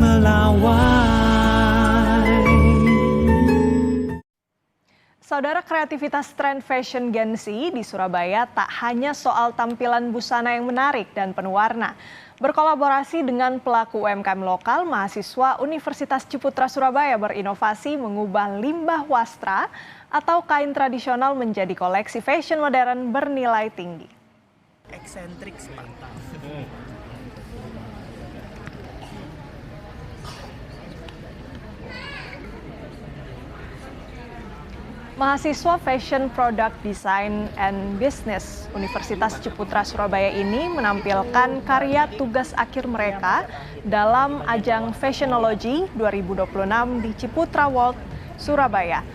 melawai. Saudara, kreativitas tren fashion Gen Z di Surabaya tak hanya soal tampilan busana yang menarik dan penuh warna. Berkolaborasi dengan pelaku UMKM lokal, mahasiswa Universitas Ciputra Surabaya berinovasi mengubah limbah wastra atau kain tradisional menjadi koleksi fashion modern bernilai tinggi. Eksentrik mantap. Mahasiswa Fashion Product Design and Business Universitas Ciputra Surabaya ini menampilkan karya tugas akhir mereka dalam ajang Fashionology 2026 di Ciputra World, Surabaya.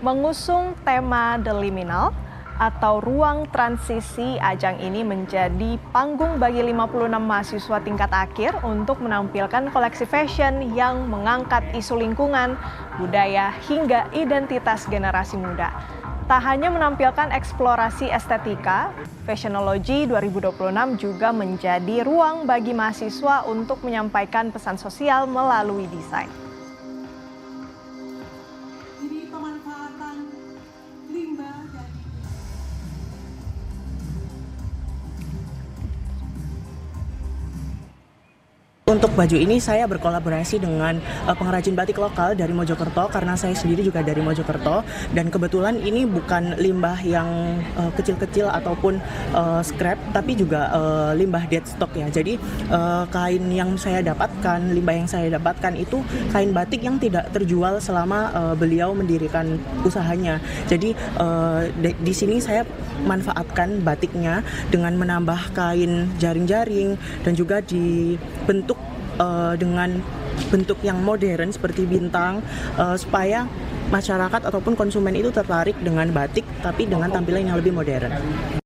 Mengusung tema The Liminal atau ruang transisi, ajang ini menjadi panggung bagi 56 mahasiswa tingkat akhir untuk menampilkan koleksi fashion yang mengangkat isu lingkungan, budaya, hingga identitas generasi muda. Tak hanya menampilkan eksplorasi estetika, Fashionology 2026 juga menjadi ruang bagi mahasiswa untuk menyampaikan pesan sosial melalui desain. Ini pemanfaatan limbah dari Untuk baju ini saya berkolaborasi dengan pengrajin batik lokal dari Mojokerto karena saya sendiri juga dari Mojokerto, dan kebetulan ini bukan limbah yang kecil-kecil ataupun scrap, tapi juga limbah dead stock ya. Jadi kain yang saya dapatkan, limbah yang saya dapatkan itu kain batik yang tidak terjual selama beliau mendirikan usahanya. Jadi di sini saya manfaatkan batiknya dengan menambah kain jaring-jaring dan juga dibentuk dengan bentuk yang modern seperti bintang, supaya masyarakat ataupun konsumen itu tertarik dengan batik tapi dengan tampilan yang lebih modern.